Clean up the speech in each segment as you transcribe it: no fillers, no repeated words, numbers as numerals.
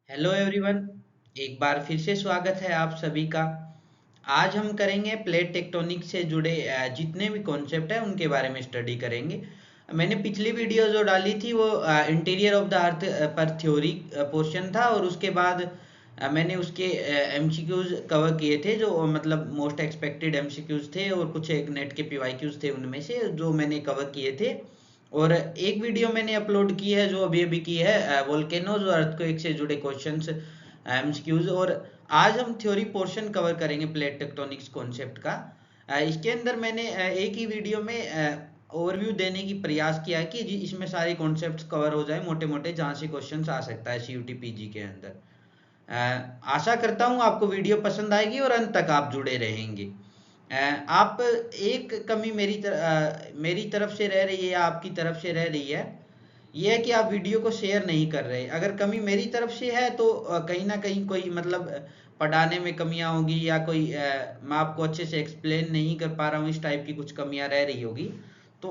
Hello everyone. एक बार फिर से स्वागत है आप सभी का। आज हम करेंगे प्लेट टेक्टोनिक से जुड़े जितने भी कॉन्सेप्ट हैं उनके बारे में स्टडी करेंगे। मैंने पिछली वीडियो जो डाली थी वो इंटीरियर ऑफ द अर्थ पर थ्योरी पोर्शन था, और उसके बाद मैंने उसके एमसीक्यूज कवर किए थे जो मतलब मोस्ट एक्सपेक्टेड एमसीक्यूज थे, और कुछ एक नेट के पीवाईक्यूज थे उनमें से जो मैंने कवर किए थे। और एक वीडियो मैंने अपलोड की है जो अभी अभी की है, वोल्केनोज और अर्थक्वेक से जुड़े क्वेश्चंस एमसीक्यूज। और आज हम थ्योरी पोर्शन कवर करेंगे प्लेट टेक्टोनिक्स कॉन्सेप्ट का। इसके अंदर मैंने एक ही वीडियो में ओवरव्यू देने की प्रयास किया है कि इसमें सारे कॉन्सेप्ट्स कवर हो जाए मोटे मोटे, जहाँ से क्वेश्चंस आ सकता है सीयूटी पीजी के अंदर। आशा करता हूँ आपको वीडियो पसंद आएगी और अंत तक आप जुड़े रहेंगे। आप एक कमी मेरी तरफ से रह रही है या आपकी तरफ से रह रही है, ये है कि आप वीडियो को शेयर नहीं कर रहे। अगर कमी मेरी तरफ से है तो कहीं ना कहीं कोई मतलब पढ़ाने में कमियां होगी, या कोई मैं आपको अच्छे से एक्सप्लेन नहीं कर पा रहा हूँ, इस टाइप की कुछ कमियां रह रही होगी। तो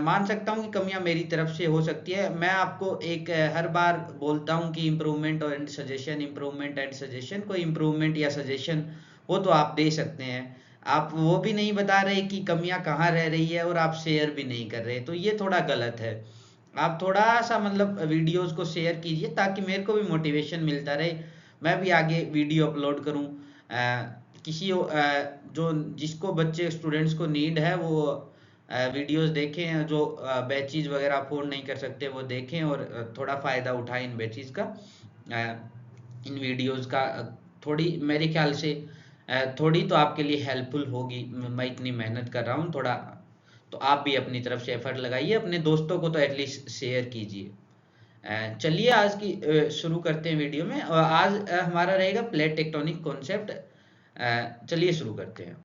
मान सकता हूँ कि कमियां मेरी तरफ से हो सकती है। मैं आपको एक हर बार बोलता हूँ कि improvement and suggestion, improvement and suggestion, कोई इम्प्रूवमेंट या सजेशन हो तो आप दे सकते हैं। आप वो भी नहीं बता रहे कि कमियां कहाँ रह रही है, और आप शेयर भी नहीं कर रहे, तो ये थोड़ा गलत है। आप थोड़ा सा मतलब वीडियोस को शेयर कीजिए ताकि मेरे को भी मोटिवेशन मिलता रहे, मैं भी आगे वीडियो अपलोड करूं। जो जिसको बच्चे स्टूडेंट्स को नीड है वो वीडियोस देखें, जो बैचेज वगैरह अफोर्ड नहीं कर सकते वो देखें, और थोड़ा फ़ायदा उठाएं इन बैचेज का, इन वीडियोस का। थोड़ी मेरे ख्याल से थोड़ी तो आपके लिए हेल्पफुल होगी। मैं इतनी मेहनत कर रहा हूँ, थोड़ा तो आप भी अपनी तरफ से एफर्ट लगाइए, अपने दोस्तों को तो एटलीस्ट शेयर कीजिए। चलिए आज की शुरू करते हैं वीडियो में। और आज हमारा रहेगा प्लेट टेक्टोनिक कॉन्सेप्ट। चलिए शुरू करते हैं।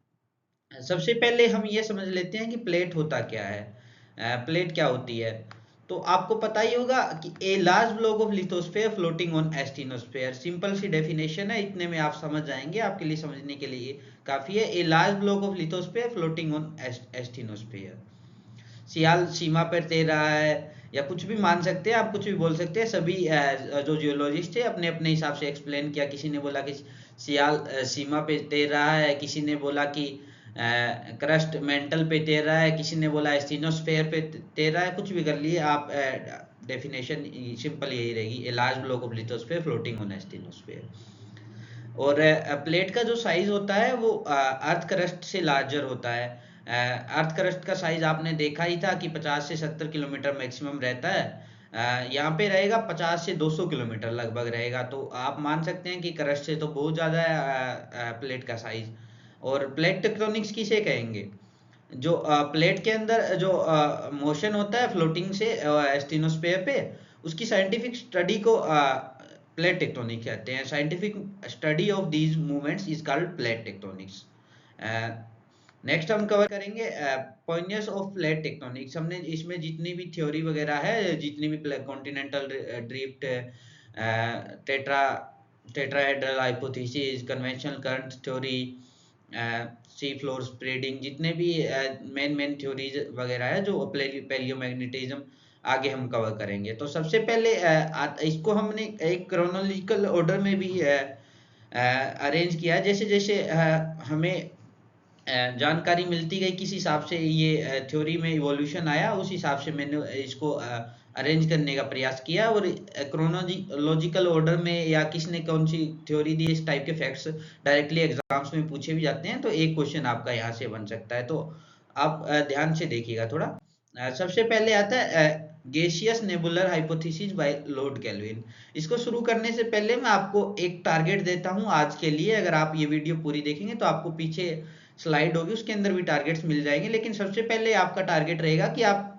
सबसे पहले हम ये समझ लेते हैं कि प्लेट होता क्या है। प्लेट क्या होती है, तो आपको पता ही होगा कि a large block of lithosphere floating on asthenosphere. Simple सी डेफिनेशन है, इतने में आप समझ जाएंगे, आपके लिए समझने के लिए काफी है। A large block of lithosphere floating on asthenosphere. Sial sima पर तैर रहा है, या कुछ भी मान सकते हैं आप, कुछ भी बोल सकते हैं। सभी जो जियोलॉजिस्ट थे अपने अपने हिसाब से एक्सप्लेन किया। किसी ने बोला कि सियाल सीमा पे तैर रहा है, किसी ने बोला कि क्रस्ट मेंटल पे तैर रहा है, किसी ने बोला एस्टिनोस्फेयर पे तैर रहा है। कुछ भी कर लिए आप, डेफिनेशन सिंपल यही रहेगी, a large block of lithosphere floating on asthenosphere. और प्लेट का जो साइज होता है वो अर्थ क्रस्ट से लार्जर होता है। अर्थ क्रस्ट का साइज आपने देखा ही था कि 50 से 70 किलोमीटर मैक्सिमम रहता है। यहाँ पे रहेगा 50 से 200 किलोमीटर लगभग रहेगा, तो आप मान सकते हैं कि क्रस्ट से तो बहुत ज़्यादा है प्लेट का साइज। और प्लेट टेक्टोनिक्स किसे कहेंगे, जो प्लेट के अंदर जो मोशन होता है फ्लोटिंग से एस्टिनोस्फेयर पे, उसकी साइंटिफिक स्टडी को प्लेट टेक्टोनिक कहते हैं। Scientific study of these movements is called plate tectonics. Next हम कवर करेंगे पॉइंट्स ऑफ प्लेट टेक्टोनिक्स। हमने इसमें जितनी भी थ्योरी वगैरह है, जितनी भी continental drift, tetra tetrahedral hypothesis, conventional current theory, sea floor spreading, जितने भी मेन मेन थ्योरीज वगैरह है जो पैलियोमैग्नेटिज्म, आगे हम कवर करेंगे। तो सबसे पहले इसको हमने एक क्रोनोलॉजिकल ऑर्डर में भी अरेंज किया है। जैसे जैसे हमें जानकारी मिलती गई, किस हिसाब से ये थ्योरी में इवोल्यूशन आया, उस हिसाब से मैंने इसको अरेंज करने का प्रयास किया। और क्रोनोलॉजिकल ऑर्डर में या किसने कौन सी थ्योरी दी, इस टाइप के फैक्ट्स डायरेक्टली एग्जाम्स में पूछे भी जाते हैं, तो एक क्वेश्चन आपका यहाँ से बन सकता है। तो आप ध्यान से देखिएगा थोड़ा। सबसे पहले आता है gaseous nebular hypothesis by Lord Kelvin. इसको शुरू करने से पहले मैं आपको एक टारगेट देता हूं आज के लिए। अगर आप ये वीडियो पूरी देखेंगे तो आपको पीछे स्लाइड होगी, उसके अंदर भी टारगेट्स मिल जाएंगे। लेकिन सबसे पहले आपका टारगेट रहेगा कि आप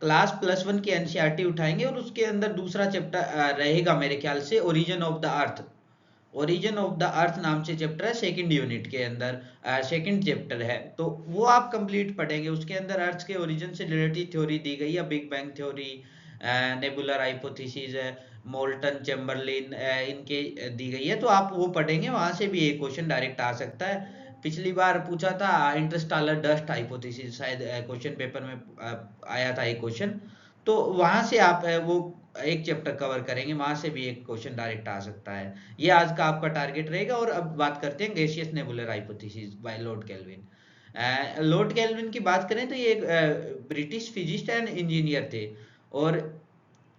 क्लास +1 की एनसीईआरटी उठाएंगे, और उसके अंदर दूसरा चैप्टर रहेगा मेरे ख्याल से origin of the earth. Origin of the अर्थ नाम से चैप्टर है, सेकंड यूनिट के अंदर सेकंड चैप्टर है, तो वो आप कंप्लीट पढ़ेंगे। उसके अंदर अर्थ के ओरिजिन से रिलेटेड थ्योरी दी गई है, big bang theory, nebular hypothesis, molten Chamberlain, इनके दी गई है, तो आप वो पढ़ेंगे। वहां से भी एक क्वेश्चन डायरेक्ट आ सकता है। पिछली बार पूछा था इंटरस्टेलर डस्ट हाइपोथेसिस, शायद क्वेश्चन पेपर में आया था एक क्वेश्चन, तो वहां से आप वो एक चैप्टर कवर करेंगे, वहां से भी एक क्वेश्चन डायरेक्ट आ सकता है। ये आज का आपका टारगेट रहेगा। और अब बात करते हैं gaseous nebular hypothesis by Lord Kelvin. Lord Kelvin की बात करें तो ये एक ब्रिटिश फिजिस्ट एंड इंजीनियर थे। और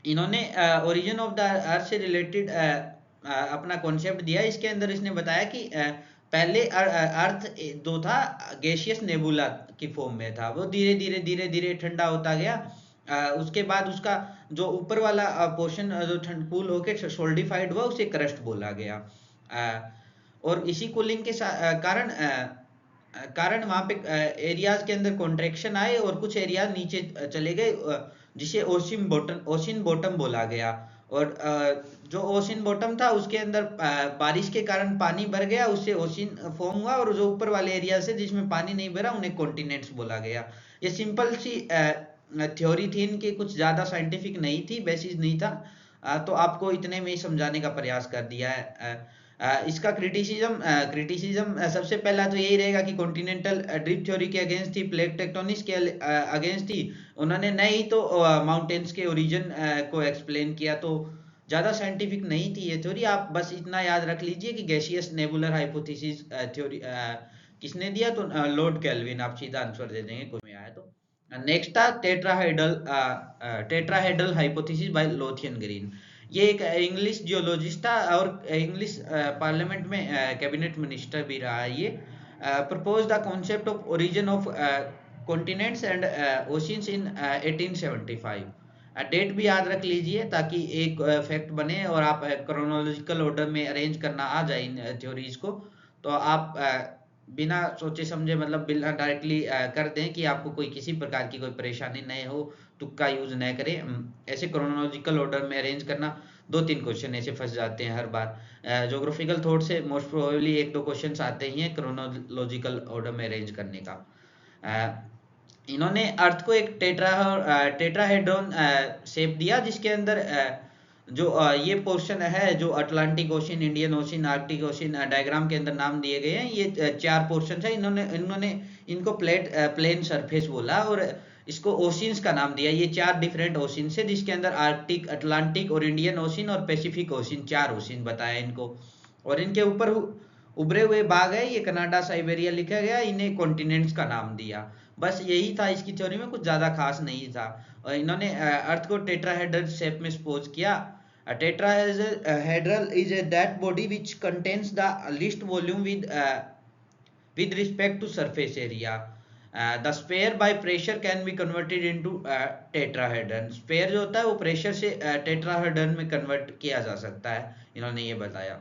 इन्होंने ओरिजिन ऑफ द अर्थ से रिलेटेड अपना कॉन्सेप्ट दिया। इसके अंदर इसने बताया कि पहले अर्थ जो था गैसियस नेबुला की फॉर्म में था, वो धीरे धीरे धीरे धीरे ठंडा होता गया। उसके बाद उसका जो ऊपर वाला पोर्शन जो ठंड कूल होके सोल्डिफाइड हुआ, उसे क्रस्ट बोला गया। और इसी कूलिंग के कारण कारण वहां पे एरियाज के अंदर कॉन्ट्रेक्शन आए और कुछ एरियाज नीचे चले गए, जिसे ओशिन बॉटम बोला गया। और जो ओशिन बॉटम था उसके अंदर बारिश के कारण पानी भर गया, उससे ओशिन फॉर्म हुआ। और जो ऊपर वाले एरिया से जिसमें पानी नहीं भरा, उन्हें कॉन्टिनेंट्स बोला गया। ये सिंपल सी थ्योरी थी इनकी, कुछ ज्यादा साइंटिफिक नहीं थी, बेसिस नहीं था। तो आपको इतने में ही समझाने का प्रयास कर दिया है। इसका क्रिटिसिज्म सबसे पहला तो यही रहेगा कि कॉन्टिनेंटल ड्रिफ्ट थ्योरी के अगेंस्ट थी, प्लेट टेक्टोनिक्स के अगेंस्ट थी। उन्होंने न ही तो माउंटेन्स के ओरिजिन को एक्सप्लेन किया, तो ज्यादा साइंटिफिक नहीं थी ये थ्योरी। आप बस इतना याद रख लीजिए कि गैसियस नेबुलर हाइपोथेसिस थ्योरी किसने दिया, तो लॉर्ड केल्विन। आप सीधा आंसर दे देंगे कोई में आया तो। नेक्स्ट था tetrahedral hypothesis by Lowthian Green. ये एक इंग्लिश जियोलॉजिस्ट था और इंग्लिश पार्लियामेंट में कैबिनेट मिनिस्टर भी रहा है। ये propose the concept of origin of continents and oceans in 1875। Date भी याद रख लीजिए ताकि एक फैक्ट बने और आप क्रोनोलॉजिकल ऑर्डर में अरेंज करना आ जाए इन थ्योरीज को। तो आप बिना सोचे समझे, मतलब बिना डायरेक्टली कर दें कि आपको कोई किसी प्रकार की कोई परेशानी नहीं हो, तुक्का यूज न करें। ऐसे क्रोनोलॉजिकल ऑर्डर में अरेंज करना, दो तीन क्वेश्चन ऐसे फंस जाते हैं हर बार। ज्योग्राफिकल थॉट से मोस्ट प्रोबेबली एक दो क्वेश्चंस आते ही हैं क्रोनोलॉजिकल ऑर्डर में अरेंज करने का। इन्होंने अर्थ को एक टेट्राहेड्रॉन शेप दिया, जिसके अंदर जो ये पोर्शन है, जो Atlantic ocean, Indian ocean, Arctic ocean diagram के अंदर नाम दिए गए हैं, ये चार पोर्शन है। इन्होंने इनको प्लेन सरफेस बोला और इसको ओशियंस का नाम दिया। ये चार डिफरेंट ओशियन है, जिसके अंदर आर्कटिक, अटलांटिक और इंडियन ओशन और पैसिफिक ओशन, चार ओशियन बताया इनको। और इनके ऊपर उभरे हुए बाग है, ये कनाडा, साइबेरिया लिखा गया, इन्हें कॉन्टिनेंट्स का नाम दिया। बस यही था इसकी थ्योरी में, कुछ ज्यादा खास नहीं था। और इन्होंने अर्थ को टेट्राहेड्रल शेप में सपोज किया। Tetrahedral is that body which contains the least volume with respect to surface area. The sphere by pressure can be converted into tetrahedron. Sphere जो होता है वो प्रेशर से टेट्राहेड्रन में कन्वर्ट किया जा सकता है, इन्होंने ये बताया।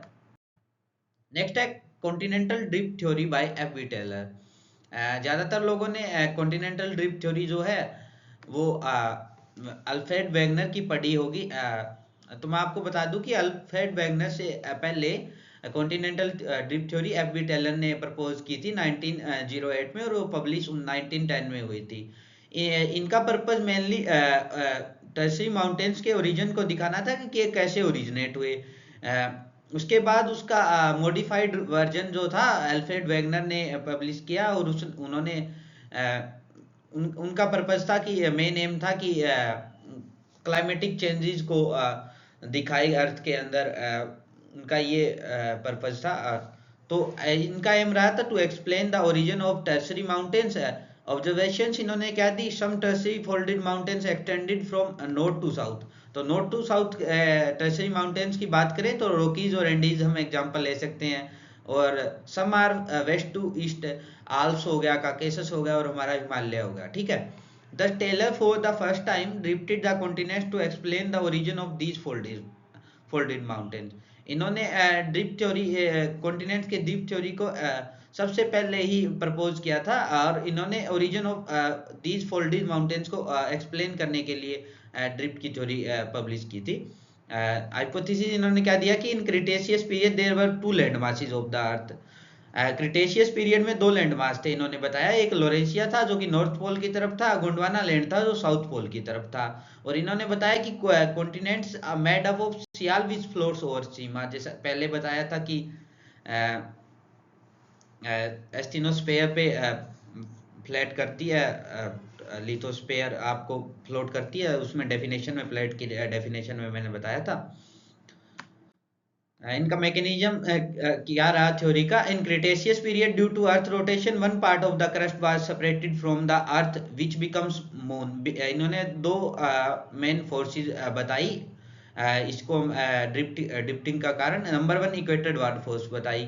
नेक्स्ट है continental drift theory by F V Taylor. ज्यादातर लोगों ने कॉन्टिनेंटल ड्रिफ्ट थ्योरी जो है वो अल्फ्रेड वेगनर की पढ़ी होगी। तो मैं आपको बता दूं कि अल्फ्रेड वेगनर से पहले continental drift theory F B Taylor ने प्रपोज की थी 1908 में, और वो पब्लिश 1910 में हुई थी। इनका पर्पस मेनली टर्सरी माउंटेन्स के ओरिजिन को दिखाना था कि ये कैसे ओरिजिनेट हुए। उसके बाद उसका मॉडिफाइड वर्जन जो था अल्फ्रेड वेगनर ने पब्लिश किया, और उन्होंने उनका पर्पस था कि मेन एम था कि क्लाइमेटिक चेंजेस को दिखाई अर्थ के अंदर, उनका ये पर्पस था। तो इनका एम रहा था to explain the origin of tertiary mountains. Observations इन्होंने क्या दी, some tertiary folded mountains extended from north to south. तो north to south tertiary mountains की बात करें तो रॉकीज और एंडीज हम एग्जांपल ले सकते हैं। और some are west to east, Alps हो गया, काकेशस हो गया, और हमारा हिमालय हो गया। ठीक है। The Taylor for the first time drifted the continents to explain the origin of these folded mountains. इन्होंने ड्रिफ्ट थ्योरी, कॉन्टिनेंट्स के ड्रिफ्ट थ्योरी को सबसे पहले ही प्रपोज किया था, और इन्होंने origin of these folded mountains को एक्सप्लेन करने के लिए ड्रिफ्ट की थ्योरी पब्लिश की थी। हाइपोथेसिस इन्होंने क्या दिया कि in Cretaceous period there were two land masses of the earth. Cretaceous period में दो लैंड मास थे, इन्होंने बताया। एक लोरेंसिया था जो कि नॉर्थ पोल की तरफ था, गोंडवाना लैंड था जो साउथ पोल की तरफ था। और इन्होंने बताया कि continents made up of sial which floats over sima. जैसा पहले बताया था कि एस्टिनोस्फेयर पे फ्लैट करती है लिथोस्फेयर आपको फ्लोट करती है, उसमें डेफिनेशन में, प्लेट की डेफिनेशन में मैंने बताया था। इनका मैकेनिज्म क्या रहा थ्योरी का? In Cretaceous period due to earth rotation one part of the crust was separated from the earth which becomes moon. इन्होंने दो मेन फोर्सेस बताई इसको ड्रिफ्टिंग का कारण। Number one equatorward force बताई,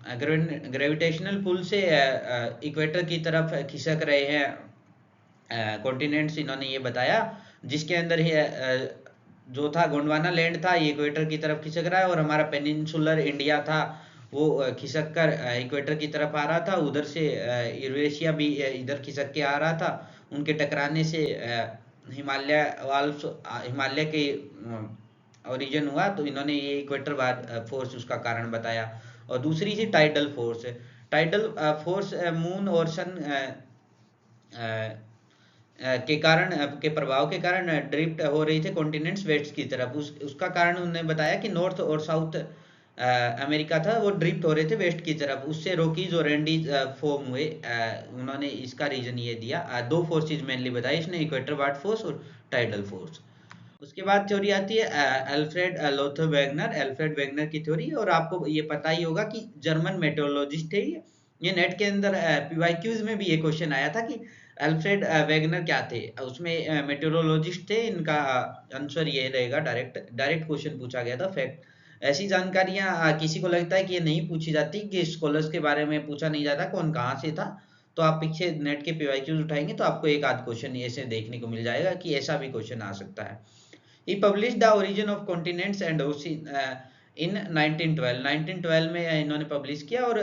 ग्रेविटेशनल पुल से equator की तरफ खिसक रहे हैं कॉन्टिनेंट्स, इन्होंने ये बताया, जिसके अंदर ही जो था गोंडवाना लैंड था ये इक्वेटर की तरफ खिसक रहा है, और हमारा पेनिनसुलर इंडिया था वो खिसक कर इक्वेटर की तरफ आ रहा था। उधर से यूरेशिया भी इधर खिसक के आ रहा था। उनके टकराने से हिमालय वाल्स, हिमालय के ओरिजिन हुआ, तो इन्होंने ये इक्वेटर फोर्स उसका कारण बताया। और दूसरी थी tidal force. Tidal force moon और सन के कारण, के प्रभाव के कारण ड्रिफ्ट हो रही थे कॉन्टिनेंट्स वेस्ट की तरफ। उसका कारण उन्होंने बताया कि नॉर्थ और साउथ अमेरिका था वो ड्रिफ्ट हो रहे थे वेस्ट की तरफ, उससे रॉकीज और एंडीज फॉर्म हुए। उन्होंने इसका रीजन ये दिया। दो फोर्सेस मेनली बताई इसने, इक्वेटर वार्ड फोर्स और टाइडल फोर्स। उसके बाद थ्योरी आती है Alfred Lothar Wegener, Alfred Wegener की थ्योरी। और आपको ये पता ही होगा कि जर्मन मेट्रोलॉजिस्ट थे ये नेट के अंदर पीवाईक्यूज में भी ये क्वेश्चन आया था कि अल्फ्रेड वेगनर क्या थे, उसमें मेट्रोलॉजिस्ट थे। इनका आंसर ये रहेगा, डायरेक्ट डायरेक्ट क्वेश्चन पूछा गया था। फैक्ट ऐसी जानकारियां किसी को लगता है कि ये नहीं पूछी जाती, कि स्कॉलर्स के बारे में पूछा नहीं जाता कौन कहाँ से था, तो आप पीछे नेट के पीवाईक्यूज उठाएंगे तो आपको एक आध क्वेश्चन ऐसे देखने को मिल जाएगा कि ऐसा भी क्वेश्चन आ सकता है। He published the origin of continents and ocean in 1912। 1912 में इन्होंने पब्लिश किया। और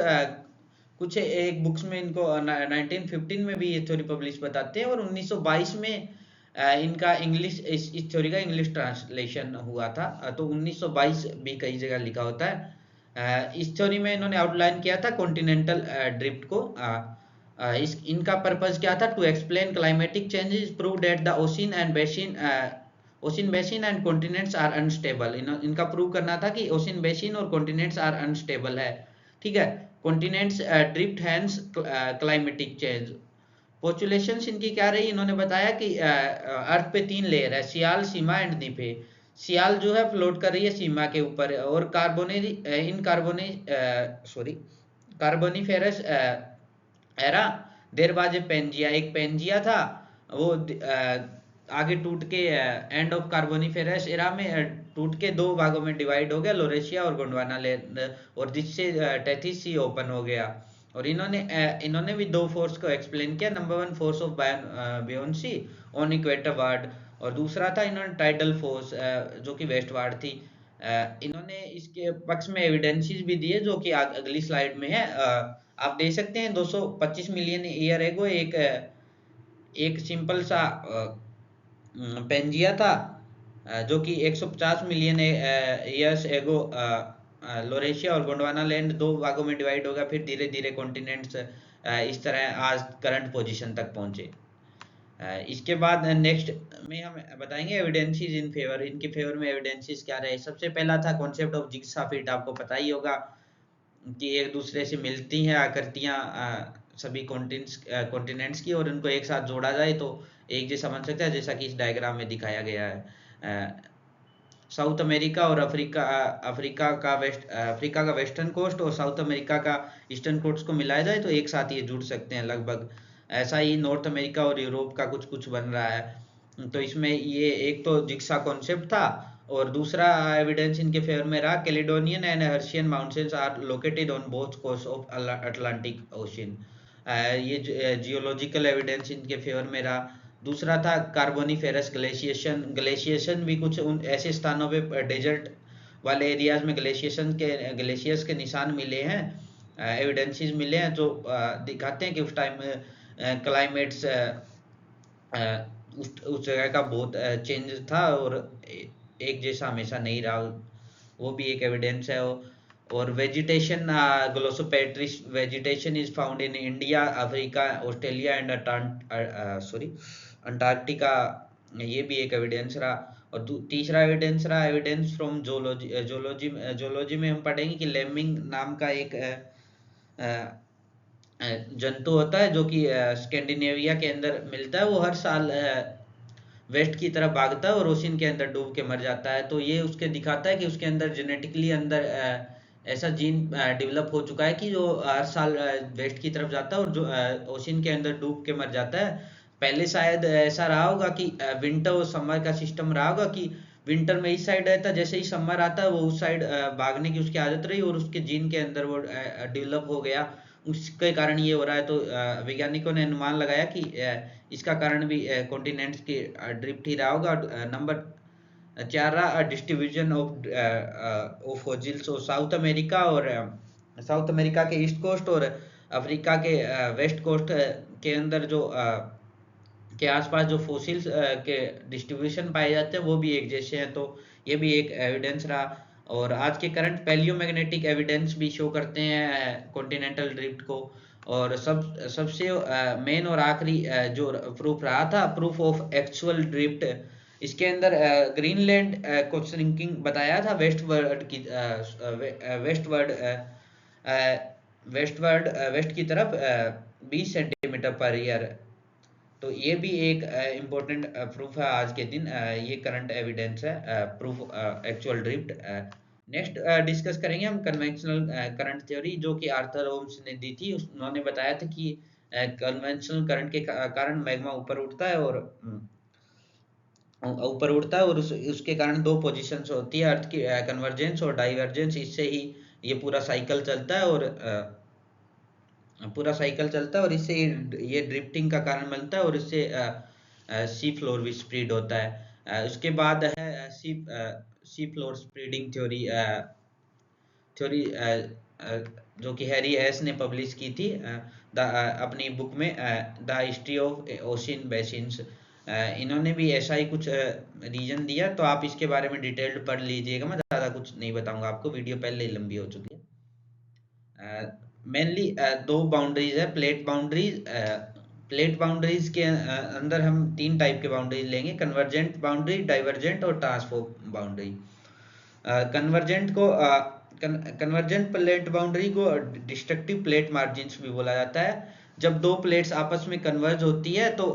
कुछ एक बुक्स में इनको 1915 में भी ये थ्योरी पब्लिश बताते हैं। और 1922 में इनका इंग्लिश, इस थ्योरी का इंग्लिश ट्रांसलेशन हुआ था। तो 1922 भी कई जगह लिखा होता है। इस थ्योरी में इन्होंने आउटलाइन किया था कॉन्टिनेंटल ड्रिफ्ट को। इनका पर्पस क्या था? To explain climatic changes, prove that the ocean basin and continents are unstable. इनका प्रूव करना था कि ओशियन बेसिन और कॉन्टिनेंट्स आर अनस्टेबल है, ठीक है। Continents drift hence climatic change. Population इनकी क्या रही? इन्होंने बताया कि अर्थ पे 3 लेयर है, सियाल, सीमा एंड द्वीप। सियाल जो है फ्लोट कर रही है सीमा के ऊपर, और कार्बोनिफेरस एरा, देर बाद पेंजिया, एक पेंजिया था वो आगे टूट के एंड ऑफ कार्बोनिफेरस एरा में टूट के दो भागों में डिवाइड हो गया, लोरेशिया और गोंडवाना लैंड, और जिससे टेथिस सी ओपन हो गया। और इन्होंने भी दो फोर्स को एक्सप्लेन किया। Number one force of buoyancy on equator ward, और दूसरा था इन्होंने टाइडल फोर्स जो कि वेस्ट वार्ड थी। इन्होंने इसके पक्ष में एविडेंसेस भी दिए जो कि अगली स्लाइड में है। आप देख सकते हैं 225 मिलियन ईयर एगो एक सिंपल सा पेंजिया था, जो कि 150 मिलियन ईयर्स एगो लोरेशिया और गोंडवाना लैंड दो भागों में डिवाइड होगा, फिर धीरे धीरे कॉन्टिनेंट्स इस तरह आज करंट पोजीशन तक पहुंचे। इसके बाद नेक्स्ट में हम बताएंगे एविडेंसेस इन फेवर। इनके फेवर में एविडेंसेस क्या रहे? सबसे पहला था कॉन्सेप्ट ऑफ जिग्सा फिट। आपको पता ही होगा कि एक दूसरे से मिलती हैं आकृतियां सभी कॉन्टिनेंट्स की, और उनको एक साथ जोड़ा जाए तो एक जैसा बन सकता है, जैसा कि इस डायग्राम में दिखाया गया है। साउथ अमेरिका और अफ्रीका का वेस्टर्न कोस्ट और साउथ अमेरिका का ईस्टर्न कोस्ट को मिलाया जाए तो एक साथ ये जुड़ सकते हैं लगभग। ऐसा ही नॉर्थ अमेरिका और यूरोप का कुछ कुछ बन रहा है। तो इसमें ये एक तो जिग्सा कॉन्सेप्ट था, और दूसरा एविडेंस इनके फेवर में रहा Caledonian and Hercynian mountains are located on both coast of Atlantic ocean. ये जियोलॉजिकल एविडेंस इनके फेवर में रहा। दूसरा था कार्बोनिफेरस ग्लेशिएशन भी कुछ उन ऐसे स्थानों पे डेजर्ट वाले एरियाज में ग्लेशियर्स के निशान मिले हैं, एविडेंसेस मिले हैं जो दिखाते हैं कि उस टाइम क्लाइमेट्स उस जगह का बहुत चेंज था और एक जैसा हमेशा नहीं रहा, वो भी एक एविडेंस है। और vegetation, Glossopteris vegetation is found in India, Africa, Australia and Antarctica, ये भी एक एविडेंस रहा। और तीसरा एविडेंस रहा एविडेंस फ्रॉम जोलॉजी में हम पढ़ेंगे कि लेमिंग नाम का एक जंतु होता है जो कि स्कैंडिनेविया के अंदर मिलता है, वो हर साल वेस्ट की तरफ भागता है और ओशियन के अंदर डूब के मर जाता है। तो ये उसके दिखाता है कि उसके अंदर जेनेटिकली अंदर ऐसा जीन डेवलप हो चुका है कि जो हर साल वेस्ट की तरफ जाता है और जो ओशियन के अंदर डूब के मर जाता है। पहले शायद ऐसा रहा होगा कि विंटर और समर का सिस्टम रहा होगा कि विंटर में इस साइड रहता है, जैसे ही समर आता है वो उस साइड भागने की उसकी आदत रही और उसके जीन के अंदर वो डेवलप हो गया। उसके कारण ये हो रहा है। तो वैज्ञानिकों ने अनुमान लगाया कि इसका कारण भी कॉन्टिनेंट्स की ड्रिफ्ट ही रहा होगा। नंबर 4 रहा डिस्ट्रीब्यूशन ऑफ फॉसिल्स और साउथ अमेरिका, और साउथ अमेरिका के ईस्ट कोस्ट और अफ्रीका के वेस्ट कोस्ट के अंदर जो के आसपास जो फोसिल्स के डिस्ट्रीब्यूशन पाए जाते हैं वो भी एक जैसे हैं। तो ये भी एक एविडेंस रहा। और आज के करंट पैलियोमैग्नेटिक एविडेंस भी शो करते हैं कॉन्टिनेंटल ड्रिफ्ट को। और सबसे मेन और आखिरी जो प्रूफ रहा था, प्रूफ ऑफ एक्चुअल ड्रिफ्ट, इसके अंदर ग्रीनलैंड को श्रिंकिंग बताया था वेस्टवर्ड की वेस्टवर्ड वेस्ट की तरफ 20 सेंटीमीटर पर ईयर। तो ये भी एक इम्पोर्टेंट प्रूफ है आज के दिन। ये करंट एविडेंस है, proof actual drift. Next discuss करेंगे हम कन्वेंशनल करंट थ्योरी, जो कि आर्थर ओम्स ने दी थी। उन्होंने बताया था कि कन्वेंशनल करंट के कारण मैग्मा ऊपर उठता है और उसके कारण दो पोजीशंस होती है अर्थ की, कन्वर्जेंस और डाइवर्जेंस। इससे ही ये पूरा साइकिल चलता है और इससे ये ड्रिफ्टिंग का कारण बनता है और इससे सी फ्लोर भी स्प्रेड होता है। उसके बाद है sea floor spreading theory, theory जो कि हैरी एस ने पब्लिश की थी अपनी बुक में the history of ocean basins. इन्होंने भी ऐसा ही कुछ रीजन दिया। तो आप इसके बारे में डिटेल्ड पढ़ लीजिएगा, मैं ज़्यादा कुछ नहीं बताऊंगा आपको, वीडियो पहले ही लंबी हो चुकी है। मेनली दो बाउंड्रीज है, प्लेट बाउंड्रीज। प्लेट बाउंड्रीज के अंदर हम तीन टाइप के बाउंड्रीज लेंगे, कन्वर्जेंट बाउंड्री, डाइवर्जेंट और ट्रांसफॉर्म बाउंड्री। कन्वर्जेंट को कन्वर्जेंट प्लेट बाउंड्री को डिस्ट्रक्टिव प्लेट मार्जिन्स भी बोला जाता है। जब दो प्लेट्स आपस में कन्वर्ज होती है तो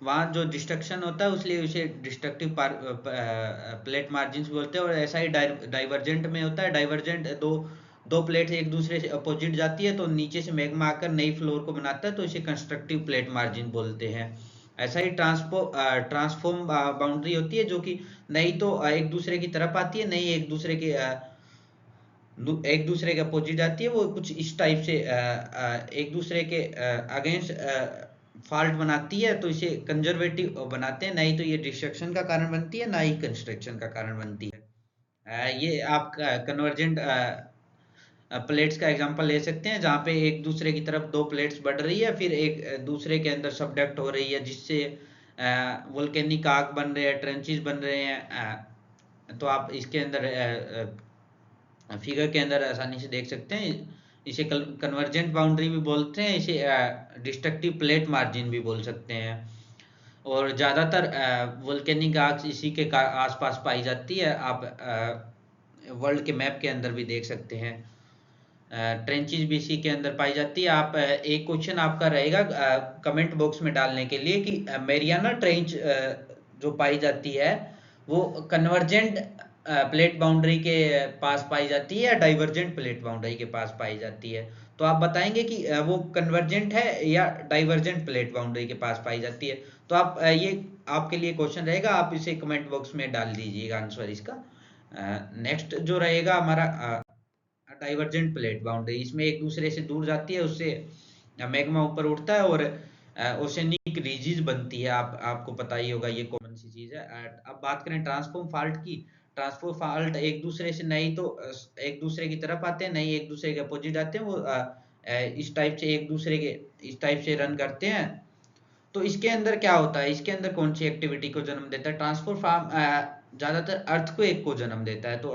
वहाँ जो डिस्ट्रक्शन होता है उसलिए उसे डिस्ट्रक्टिव प्लेट मार्जिन्स बोलते हैं। और ऐसा ही डाइवर्जेंट में होता है। डाइवर्जेंट दो दो प्लेट एक दूसरे से अपोजिट जाती है तो नीचे से मैग्मा आकर नई फ्लोर को बनाता है, तो इसे कंस्ट्रक्टिव प्लेट मार्जिन बोलते हैं। ऐसा ही ट्रांसफॉर्म बाउंड्री होती है, जो कि नई तो एक दूसरे की तरफ आती है, नई एक दूसरे के अपोजिट आती है। वो कुछ इस टाइप से एक दूसरे के अगेंस्ट फॉल्ट बनाती है, तो इसे कंजर्वेटिव बनाते हैं। नहीं तो ये डिस्ट्रक्शन का कारण बनती है, ना ही कंस्ट्रक्शन का कारण बनती है। ये आप कन्वर्जेंट प्लेट्स का एग्जांपल ले सकते हैं, जहाँ पे एक दूसरे की तरफ दो प्लेट्स बढ़ रही है, फिर एक दूसरे के अंदर सबडक्ट हो रही है, जिससे वोल्केनिक आर्क बन रहे हैं, ट्रेंचेस बन रहे हैं। तो आप इसके अंदर फिगर के अंदर आसानी से देख सकते हैं। इसे कन्वर्जेंट बाउंड्री भी बोलते हैं, इसे डिस्ट्रक्टिव प्लेट मार्जिन भी बोल सकते हैं। और ज़्यादातर वोल्केनिक आर्क्स इसी के आसपास पाई जाती है। आप वर्ल्ड के मैप के अंदर भी देख सकते हैं। ट्रेंचेस भी इसी के अंदर पाई जाती है। आप एक क्वेश्चन आपका रहेगा कमेंट बॉक्स में डालने के लिए कि मेरियाना ट्रेंच जो पाई जाती है वो कन्वर्जेंट प्लेट बाउंड्री के पास पाई जाती है या डाइवर्जेंट प्लेट बाउंड्री के पास पाई जाती है। तो आप बताएंगे कि वो कन्वर्जेंट है या डाइवर्जेंट प्लेट बाउंड्री के पास पाई जाती है। तो आप ये आपके लिए क्वेश्चन रहेगा, आप इसे कमेंट बॉक्स में डाल दीजिएगा आंसर इसका। नेक्स्ट जो रहेगा हमारा डाइवर्जेंट प्लेट बाउंड्री, इसमें एक दूसरे से दूर जाती है, उससे मैग्मा ऊपर उठता है और ओशनिक रिजिज बनती है। आपको पता ही होगा, ये कॉमन सी चीज है। अब बात करें ट्रांसफॉर्म फॉल्ट की। ट्रांसफॉर्म फॉल्ट एक दूसरे से नहीं तो एक दूसरे की तरफ आते हैं, नहीं एक दूसरे के अपोजिट आते हैं। वो इस टाइप से इस टाइप से रन करते हैं। तो इसके अंदर क्या होता है, इसके अंदर कौन सी एक्टिविटी को जन्म देता है? ट्रांसफॉर्म ज्यादातर अर्थक्वेक को जन्म देता है। तो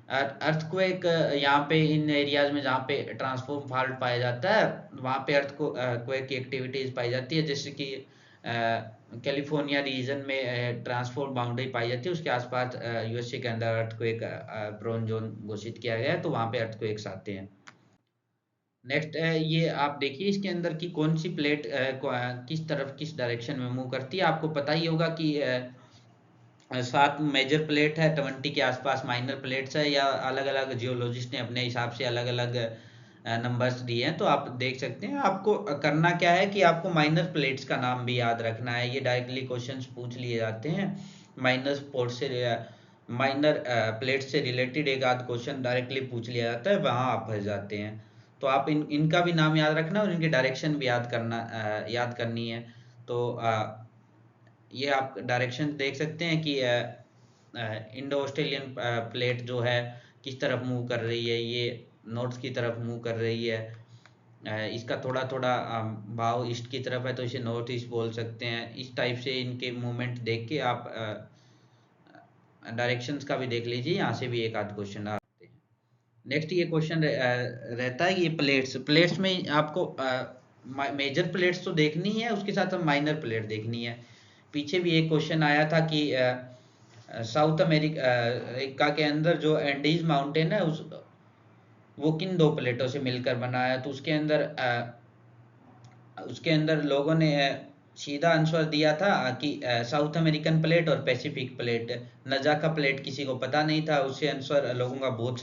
अर्थक्वेक यहाँ पे इन एरियाज में जहाँ पे ट्रांसफॉर्म फॉल्ट पाया जाता है, वहाँ पे अर्थक्वेक की एक्टिविटीज पाई जाती है। जैसे कि कैलिफोर्निया रीजन में ट्रांसपोर्ट बाउंड्री पाई जाती है, उसके आसपास यूएसए के अंदर अर्थक्वेक प्रोन जोन घोषित किया गया है, तो वहां पे अर्थक्वेक्स आते हैं। नेक्स्ट ये आप देखिए इसके अंदर की कौन सी प्लेट किस तरफ किस डायरेक्शन में मूव करती है। आपको पता ही होगा कि 7 मेजर प्लेट है, 20 के आसपास माइनर प्लेट्स है, या अलग अलग जियोलॉजिस्ट ने अपने हिसाब से अलग अलग नंबर्स दिए हैं। तो आप देख सकते हैं, आपको करना क्या है कि आपको माइनर प्लेट्स का नाम भी याद रखना है। ये डायरेक्टली क्वेश्चंस पूछ लिए जाते हैं। माइनर पोर्ट से माइनर प्लेट से रिलेटेड एक आध क्वेश्चन डायरेक्टली पूछ लिया जाता है, वहां आप फंस जाते हैं। तो आप इनका भी नाम याद रखना और इनकी डायरेक्शन भी याद करनी है। तो ये आप डायरेक्शन देख सकते हैं कि इंडो ऑस्ट्रेलियन प्लेट जो है किस तरफ मूव कर रही है, ये नॉर्थ की तरफ मूव कर रही है। इसका थोड़ा थोड़ा भाव ईस्ट की तरफ है, तो इसे नॉर्थ ईस्ट बोल सकते हैं। इस टाइप से इनके मूवमेंट देख के आप डायरेक्शंस का भी देख लीजिए, यहाँ से भी एक आध क्वेश्चन आते हैं। नेक्स्ट ये क्वेश्चन रहता है, ये प्लेट्स प्लेट्स में आपको मेजर प्लेट्स तो देखनी है, उसके साथ माइनर प्लेट देखनी है। पीछे भी एक क्वेश्चन आया था कि साउथ अमेरिका के अंदर जो एंडीज माउंटेन है वो किन दो प्लेटों से मिलकर बना है। तो उसके अंदर लोगों ने सीधा आंसर दिया था कि साउथ अमेरिकन प्लेट और पैसिफिक प्लेट। नजाका प्लेट किसी को पता नहीं था, उससे आंसर लोगों का बहुत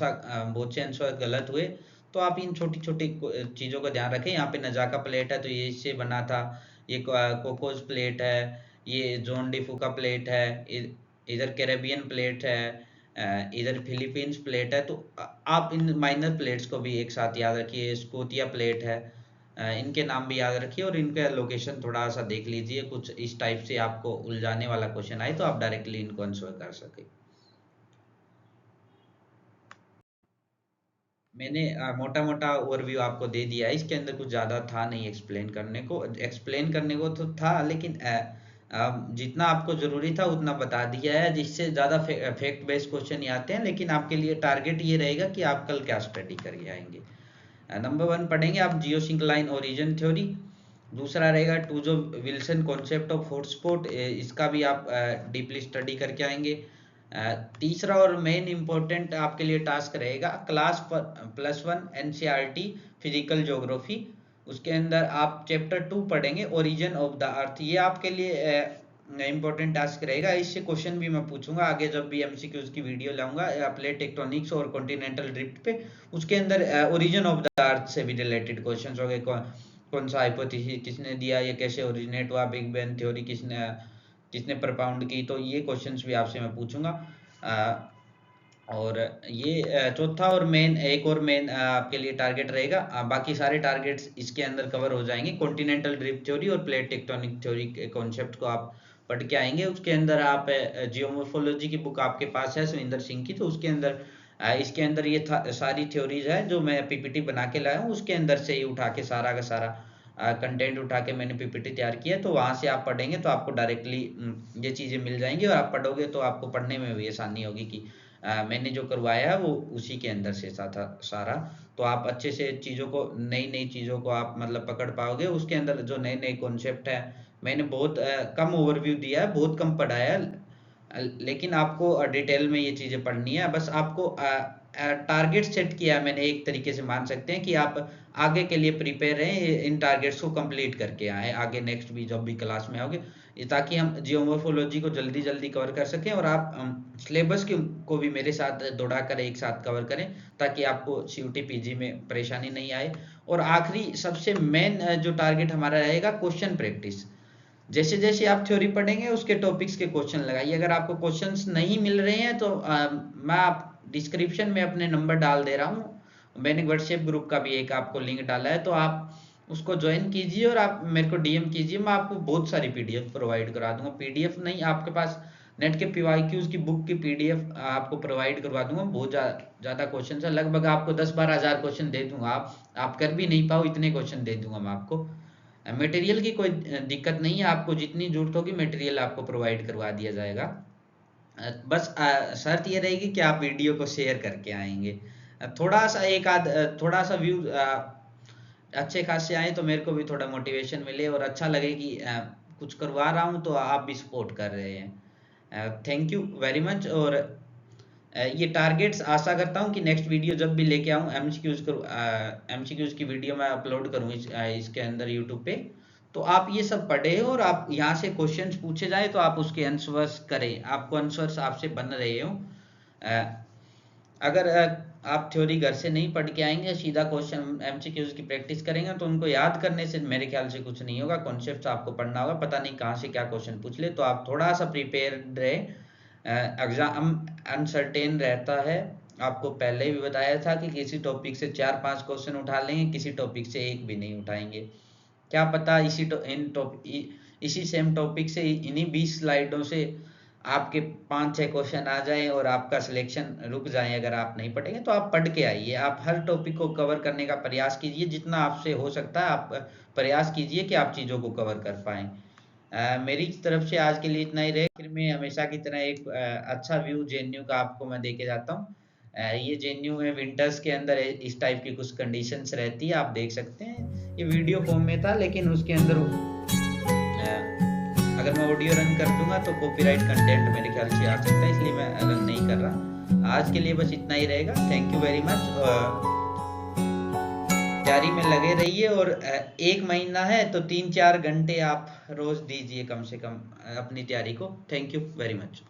से आंसर गलत हुए। तो आप इन छोटी छोटी चीज़ों का ध्यान रखें। यहाँ पे नजाका प्लेट है तो ये इससे बना था। ये कोकोस प्लेट है, ये जॉन डी फूका प्लेट है, इधर कैरेबियन प्लेट है, इधर फिलीपींस प्लेट है। तो आप इन माइनर प्लेट्स को भी एक साथ याद रखिए। स्कोतिया प्लेट है, इनके नाम भी याद रखिए और इनका लोकेशन थोड़ा सा देख लीजिए। कुछ इस टाइप से आपको उलझाने वाला क्वेश्चन आए तो आप डायरेक्टली इनको आंसर कर सके। मैंने मोटा मोटा ओवरव्यू आपको दे दिया है, इसके अंदर कुछ ज़्यादा था नहीं एक्सप्लेन करने को तो था, लेकिन जितना आपको ज़रूरी था उतना बता दिया है। जिससे ज़्यादा फैक्ट बेस्ड क्वेश्चन ही आते हैं, लेकिन आपके लिए टारगेट ये रहेगा कि आप कल क्या स्टडी करके आएंगे। नंबर 1 पढ़ेंगे आप जियो सिंक्लाइन ओरिजिन थ्योरी। दूसरा रहेगा टू जो विल्सन कॉन्सेप्ट ऑफ हॉटस्पॉट, इसका भी आप डीपली स्टडी करके आएंगे। तीसरा और मेन इंपॉर्टेंट आपके लिए टास्क रहेगा क्लास +1 एनसीईआरटी फिजिकल ज्योग्राफी। उसके अंदर आप चैप्टर 2 पढ़ेंगे ओरिजिन ऑफ द अर्थ। ये आपके लिए इंपॉर्टेंट टास्क रहेगा। इससे क्वेश्चन भी मैं पूछूंगा आगे जब भी एमसीक्यूज की वीडियो लाऊंगा प्लेट टेक्टोनिक्स और कॉन्टिनेंटल ड्रिफ्ट पे। उसके अंदर ओरिजिन ऑफ द अर्थ से भी रिलेटेड क्वेश्चंस हो गए। कौन सा हाइपोथेसिस किसने दिया, ये कैसे ओरिजिनेट हुआ, बिग बैंग थ्योरी किसने किसने प्रपाउंड की। तो ये क्वेश्चंस भी आपसे मैं पूछूंगा। और ये चौथा और मेन एक और मेन आपके लिए टारगेट रहेगा। बाकी सारे टारगेट्स इसके अंदर कवर हो जाएंगे। कॉन्टिनेंटल ड्रिफ्ट थ्योरी और प्लेट टेक्टोनिक थ्योरी के कॉन्सेप्ट को आप पढ़ के आएंगे। उसके अंदर आप जियोमॉर्फोलॉजी की बुक आपके पास है सुरेंद्र सिंह की, तो उसके अंदर इसके अंदर ये सारी थ्योरीज है जो मैं पीपीटी बना के लाया हूँ। उसके अंदर से ही उठा के सारा का सारा कंटेंट उठा के मैंने पीपीटी तैयार किया है। तो वहां से आप पढ़ेंगे तो आपको डायरेक्टली ये चीज़ें मिल जाएंगी और आप पढ़ोगे तो आपको पढ़ने में भी आसानी होगी कि मैंने जो करवाया है वो उसी के अंदर से था सारा। तो आप अच्छे से चीज़ों को नई नई चीज़ों को आप मतलब पकड़ पाओगे। उसके अंदर जो नए नए कॉन्सेप्ट है मैंने बहुत कम ओवरव्यू दिया है, बहुत कम पढ़ाया है। लेकिन आपको डिटेल में ये चीज़ें पढ़नी है। बस आपको टारगेट सेट किया है मैंने, एक तरीके से मान सकते हैं कि आप आगे के लिए प्रिपेयर रहें, इन टारगेट्स को कंप्लीट करके आए आगे नेक्स्ट भी जब भी क्लास में आओगे, ताकि हम जियोमॉर्फोलॉजी को जल्दी जल्दी कवर कर सकें और आप सिलेबस को भी मेरे साथ दौड़ा कर एक साथ कवर करें, ताकि आपको सीयूटी पीजी में परेशानी नहीं आए। और आखिरी सबसे मेन जो टारगेट हमारा रहेगा क्वेश्चन प्रैक्टिस। जैसे जैसे आप थ्योरी पढ़ेंगे उसके टॉपिक्स के क्वेश्चन लगाइए। अगर आपको क्वेश्चंस नहीं मिल रहे हैं तो मैं आप डिस्क्रिप्शन में अपने नंबर डाल दे रहा हूँ। मैंने व्हाट्सएप ग्रुप का भी एक आपको लिंक डाला है, तो आप उसको ज्वाइन कीजिए और आप मेरे को डीएम कीजिए। मैं आपको बहुत सारी पीडीएफ प्रोवाइड करा दूंगा। पीडीएफ नहीं, आपके पास नेट के पीवाईक्यूज की बुक की पीडीएफ आपको प्रोवाइड करवा दूंगा। बहुत ज़्यादा क्वेश्चन है, लगभग आपको 10-12 हज़ार क्वेश्चन दे दूंगा। आप कर भी नहीं पाओ इतने क्वेश्चन दे दूंगा मैं आपको। मटेरियल की कोई दिक्कत नहीं है, आपको जितनी जरूरत होगी मटेरियल आपको प्रोवाइड करवा दिया जाएगा। बस शर्त ये रहेगी कि आप वीडियो को शेयर करके आएंगे। थोड़ा सा एक आध थोड़ा सा व्यू अच्छे खासे आए तो मेरे को भी थोड़ा मोटिवेशन मिले और अच्छा लगे कि कुछ करवा रहा हूँ तो आप भी सपोर्ट कर रहे हैं। Thank you very much. और ये टारगेट्स आशा करता हूँ कि नेक्स्ट वीडियो जब भी लेके आऊँ एमसीक्यूज की वीडियो मैं अपलोड करूँ इसके अंदर यूट्यूब पे, तो आप ये सब पढ़े और आप यहाँ से क्वेश्चंस पूछे जाए तो आप उसके आंसर्स करें, आपको आंसर्स आपसे बन रहे हो। अगर आप थ्योरी घर से नहीं पढ़ के आएंगे, सीधा क्वेश्चन एमसीक्यूज की प्रैक्टिस करेंगे तो उनको याद करने से मेरे ख्याल से कुछ नहीं होगा। कॉन्सेप्ट आपको पढ़ना होगा, पता नहीं कहाँ से क्या क्वेश्चन पूछ ले, तो आप थोड़ा सा प्रिपेयर रहे। एग्जाम अनसर्टेन रहता है, आपको पहले भी बताया था कि किसी टॉपिक से 4-5 क्वेश्चन उठा लेंगे, किसी टॉपिक से एक भी नहीं उठाएंगे। क्या पता इसी सेम टॉपिक से इन्हीं 20 स्लाइडों से आपके 5-6 क्वेश्चन आ जाए और आपका सिलेक्शन रुक जाए अगर आप नहीं पढ़ेंगे। तो आप पढ़ के आइए, आप हर टॉपिक को कवर करने का प्रयास कीजिए, जितना आपसे हो सकता है आप प्रयास कीजिए कि आप चीज़ों को कवर कर पाएँ। मेरी तरफ से आज के लिए इतना ही रहे। फिर मैं हमेशा की तरह एक अच्छा व्यू जेएनयू का आपको मैं देके जाता हूँ। ये जेएनयू में विंटर्स के अंदर इस टाइप की कुछ कंडीशंस रहती है, आप देख सकते हैं। ये वीडियो फॉर्म में था लेकिन उसके अंदर अगर मैं ऑडियो रन कर दूंगा तो कॉपीराइट कंटेंट मेरे ख्याल से आ सकता है, इसलिए मैं रन नहीं कर रहा। आज के लिए बस इतना ही रहेगा। Thank you very much. तैयारी में लगे रहिए और 1 महीना है तो 3-4 घंटे आप रोज दीजिए कम से कम अपनी तैयारी को। Thank you very much.